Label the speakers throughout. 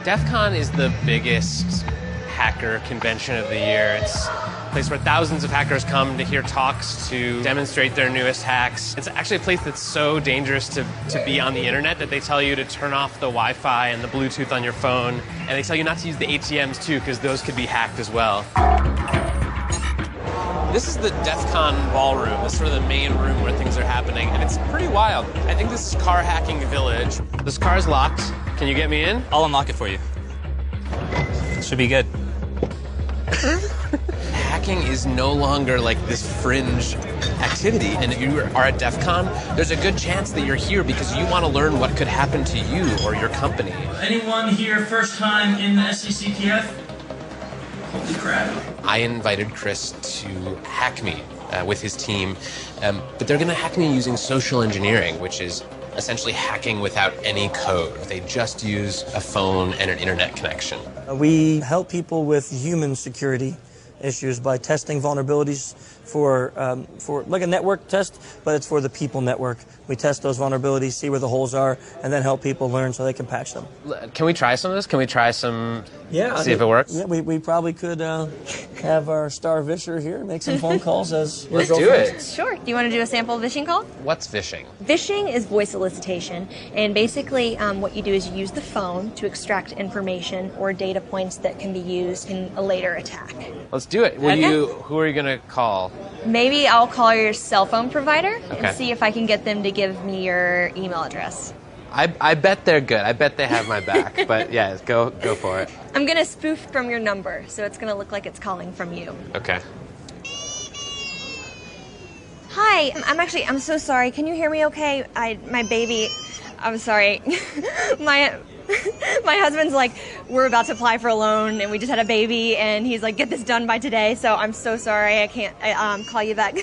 Speaker 1: DEF CON is the biggest hacker convention of the year. It's a place where thousands of hackers come to hear talks, to demonstrate their newest hacks. It's actually a place that's so dangerous to be on the internet that they tell you to turn off the Wi-Fi and the Bluetooth on your phone. And they tell you not to use the ATMs too, because those could be hacked as well. This is the DEF CON ballroom. This is sort of the main room where things are happening, and it's pretty wild. I think this is Car Hacking Village. This car is locked. Can you get me in?
Speaker 2: I'll unlock it for you. Should be good.
Speaker 1: Hacking is no longer like this fringe activity, and if you are at DEF CON, there's a good chance that you're here because you want to learn what could happen to you or your company.
Speaker 3: Anyone here first time in the SCCTF? Holy crap.
Speaker 1: I invited Chris to hack me with his team, but they're going to hack me using social engineering, which is essentially hacking without any code. They just use a phone and an internet connection.
Speaker 4: We help people with human security issues by testing vulnerabilities for like a network test, but it's for the people network. We test those vulnerabilities, see where the holes are, and then help people learn so they can patch them.
Speaker 1: Can we try some of this? Can we try some?
Speaker 4: Yeah.
Speaker 1: See if it works?
Speaker 4: Yeah, we probably could have our star visher here make some phone calls as
Speaker 1: Let's do it.
Speaker 5: Sure. Do you want to do a sample phishing call?
Speaker 1: What's phishing?
Speaker 5: Phishing is voice solicitation, and basically what you do is you use the phone to extract information or data points that can be used in a later attack.
Speaker 1: Let's do it. Who are you going to call?
Speaker 5: Maybe I'll call your cell phone provider
Speaker 1: Okay.
Speaker 5: and see if I can get them to give me your email address.
Speaker 1: I bet they're good. I bet they have my back. But yeah, go for it.
Speaker 5: I'm going to spoof from your number, so it's going to look like it's calling from you.
Speaker 1: Okay.
Speaker 5: Hi, I'm so sorry. Can you hear me okay? My baby, I'm sorry. My husband's like, we're about to apply for a loan and we just had a baby and he's like, get this done by today. So I'm so sorry. I can't call you back.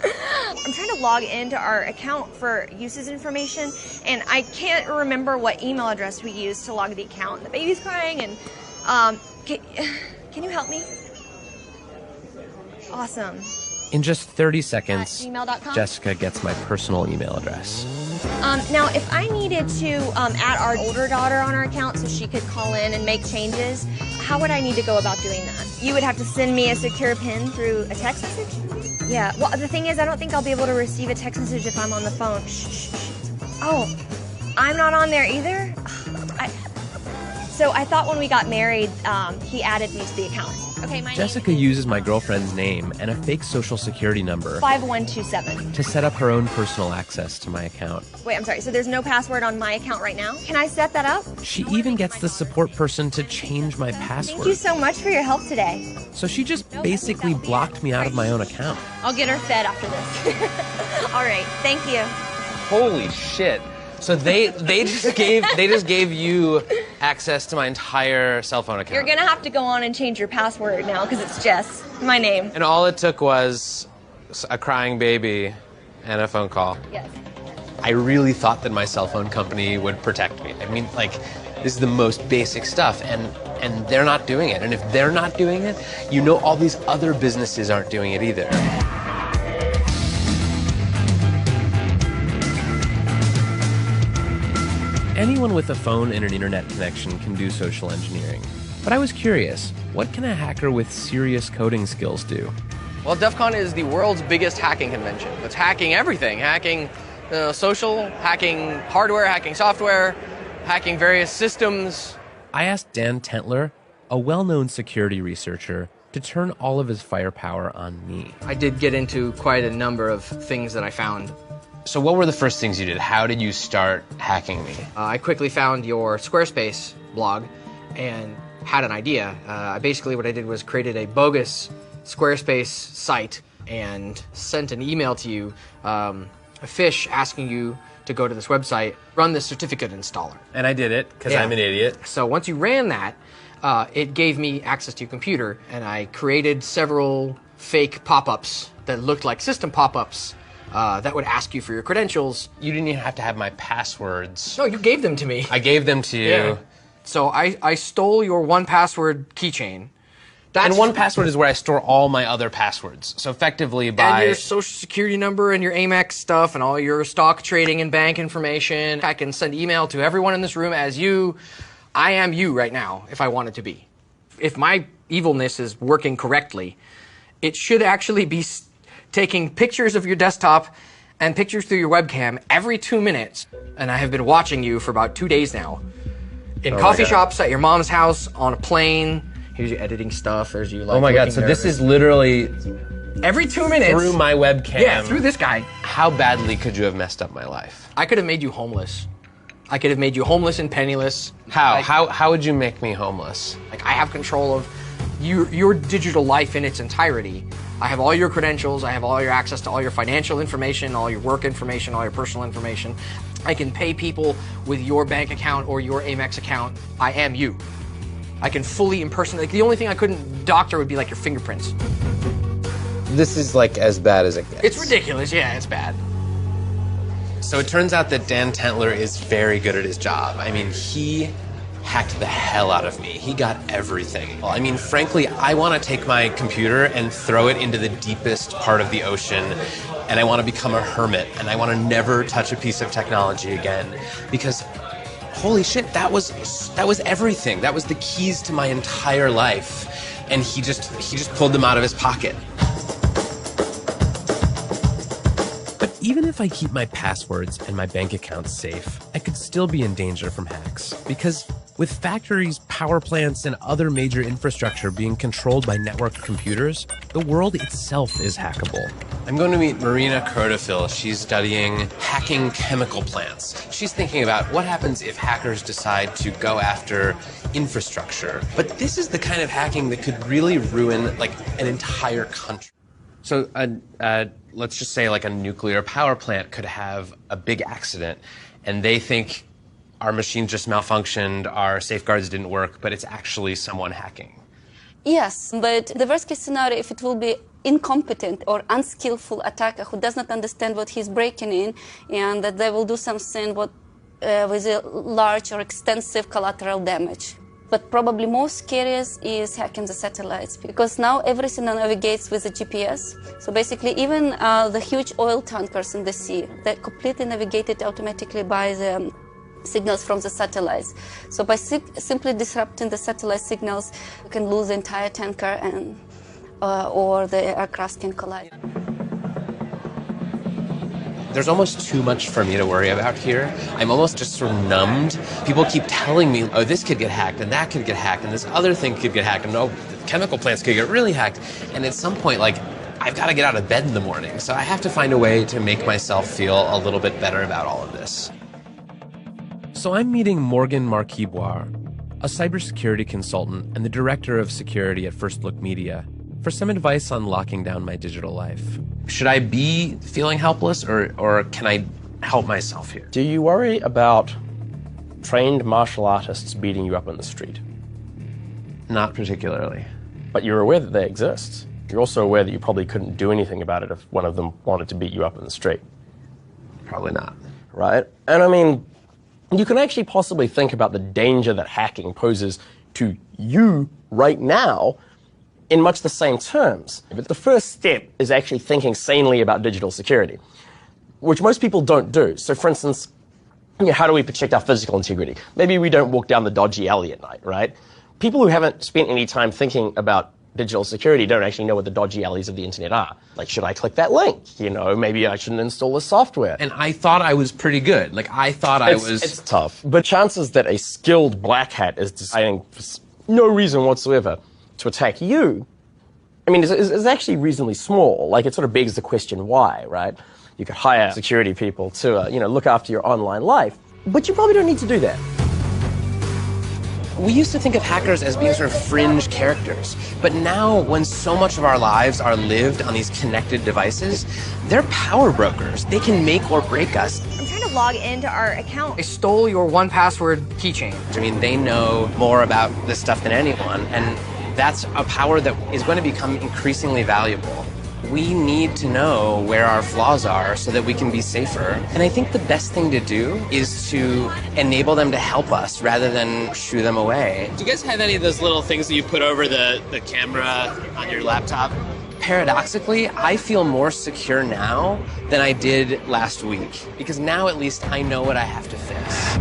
Speaker 5: I'm trying to log into our account for uses information and I can't remember what email address we used to log the account. The baby's crying and can you help me? Awesome.
Speaker 1: In just 30 seconds,
Speaker 5: gmail.com?
Speaker 1: Jessica gets my personal email address.
Speaker 5: Now, if I needed to add our older daughter on our account so she could call in and make changes, how would I need to go about doing that? You would have to send me a secure PIN through a text message? Yeah, well, the thing is, I don't think I'll be able to receive a text message if I'm on the phone. Shh. Oh, I'm not on there either? So I thought when we got married, he added me to the account. Okay, my
Speaker 1: Jessica uses my girlfriend's name and a fake social security number
Speaker 5: 5127.
Speaker 1: to set up her own personal access to my account.
Speaker 5: Wait, I'm sorry, so there's no password on my account right now? Can I set that up?
Speaker 1: She even gets the support person to change my password.
Speaker 5: Thank you so much for your help today.
Speaker 1: So she just basically blocked me out of my own account.
Speaker 5: I'll get her fed after this. All right, thank you.
Speaker 1: Holy shit. So they just gave you access to my entire cell phone account.
Speaker 5: You're gonna have to go on and change your password now because it's Jess, my name.
Speaker 1: And all it took was a crying baby and a phone call.
Speaker 5: Yes.
Speaker 1: I really thought that my cell phone company would protect me. I mean, like, this is the most basic stuff, and they're not doing it. And if they're not doing it, you know all these other businesses aren't doing it either. Anyone with a phone and an internet connection can do social engineering. But I was curious, what can a hacker with serious coding skills do?
Speaker 6: Well, DEF CON is the world's biggest hacking convention. It's hacking everything, hacking social, hacking hardware, hacking software, hacking various systems.
Speaker 1: I asked Dan Tentler, a well-known security researcher, to turn all of his firepower on me.
Speaker 6: I did get into quite a number of things that I found.
Speaker 1: So what were the first things you did? How did you start hacking me?
Speaker 6: I quickly found your Squarespace blog and had an idea. Basically what I did was created a bogus Squarespace site and sent an email to you, a phish asking you to go to this website, run this certificate installer.
Speaker 1: And I did it, because I'm an idiot.
Speaker 6: So once you ran that, it gave me access to your computer, and I created several fake pop-ups that looked like system pop-ups that would ask you for your credentials.
Speaker 1: You didn't even have to have my passwords.
Speaker 6: No, you gave them to me.
Speaker 1: I gave them to you.
Speaker 6: Yeah. So I stole your 1Password keychain.
Speaker 1: And 1Password is where I store all my other passwords. So effectively by...
Speaker 6: And your social security number and your Amex stuff and all your stock trading and bank information. I can send email to everyone in this room as you. I am you right now if I want it to be. If my evilness is working correctly, it should actually be taking pictures of your desktop and pictures through your webcam every 2 minutes. And I have been watching you for about 2 days now. In coffee shops, at your mom's house, on a plane. Here's you editing stuff. There's you like.
Speaker 1: Oh my God! So this is literally
Speaker 6: every 2 minutes
Speaker 1: through my webcam.
Speaker 6: Yeah, through this guy.
Speaker 1: How badly could you have messed up my life?
Speaker 6: I could have made you homeless. I could have made you homeless and penniless.
Speaker 1: How?
Speaker 6: Like,
Speaker 1: how would you make me homeless?
Speaker 6: Like, I have control of your digital life in its entirety. I have all your credentials. I have all your access to all your financial information, all your work information, all your personal information. I can pay people with your bank account or your Amex account. I am you. I can fully impersonate. Like, the only thing I couldn't doctor would be like your fingerprints.
Speaker 1: This is like as bad as it gets.
Speaker 6: It's ridiculous. Yeah, it's bad.
Speaker 1: So it turns out that Dan Tentler is very good at his job. I mean, he hacked the hell out of me. He got everything. I mean, frankly, I want to take my computer and throw it into the deepest part of the ocean, and I want to become a hermit, and I want to never touch a piece of technology again, because holy shit, that was everything. That was the keys to my entire life, and he just pulled them out of his pocket. But even if I keep my passwords and my bank accounts safe, I could still be in danger from hacks, because with factories, power plants, and other major infrastructure being controlled by networked computers, the world itself is hackable. I'm going to meet Marina Krotofil. She's studying hacking chemical plants. She's thinking about what happens if hackers decide to go after infrastructure. But this is the kind of hacking that could really ruin like an entire country. So let's just say like a nuclear power plant could have a big accident, and they think our machines just malfunctioned, our safeguards didn't work, but it's actually someone hacking.
Speaker 7: Yes, but the worst case scenario, if it will be incompetent or unskillful attacker who does not understand what he's breaking in, and that they will do something with a large or extensive collateral damage. But probably most scariest is hacking the satellites, because now everything navigates with a GPS. So basically, even the huge oil tankers in the sea, they're completely navigated automatically by the signals from the satellites. So by simply disrupting the satellite signals, you can lose the entire tanker and or the aircraft can collide.
Speaker 1: There's almost too much for me to worry about here. I'm almost just sort of numbed. People keep telling me, oh, this could get hacked, and that could get hacked, and this other thing could get hacked, and oh, chemical plants could get really hacked. And at some point, like, I've got to get out of bed in the morning. So I have to find a way to make myself feel a little bit better about all of this. So I'm meeting Morgan Marquiboire, a cybersecurity consultant and the director of security at First Look Media, for some advice on locking down my digital life. Should I be feeling helpless, or can I help myself here?
Speaker 8: Do you worry about trained martial artists beating you up in the street?
Speaker 1: Not particularly.
Speaker 8: But you're aware that they exist. You're also aware that you probably couldn't do anything about it if one of them wanted to beat you up in the street.
Speaker 1: Probably not.
Speaker 8: Right? And I mean, you can actually possibly think about the danger that hacking poses to you right now in much the same terms. But the first step is actually thinking sanely about digital security, which most people don't do. So for instance, how do we protect our physical integrity? Maybe we don't walk down the dodgy alley at night, right? People who haven't spent any time thinking about digital security don't actually know what the dodgy alleys of the internet are. Like, should I click that link? You know, maybe I shouldn't install this software.
Speaker 1: And I thought I was pretty good. Like, I thought I was...
Speaker 8: It's tough. But chances that a skilled black hat is deciding for no reason whatsoever to attack you, I mean, is actually reasonably small. Like, it sort of begs the question, why, right? You could hire security people to, look after your online life, but you probably don't need to do that.
Speaker 1: We used to think of hackers as being sort of fringe characters, but now when so much of our lives are lived on these connected devices, they're power brokers. They can make or break us.
Speaker 5: I'm trying to log into our account.
Speaker 6: They stole your 1Password keychain.
Speaker 1: I mean, they know more about this stuff than anyone, and that's a power that is going to become increasingly valuable. We need to know where our flaws are so that we can be safer. And I think the best thing to do is to enable them to help us rather than shoo them away. Do you guys have any of those little things that you put over the camera on your laptop? Paradoxically, I feel more secure now than I did last week, because now at least I know what I have to fix.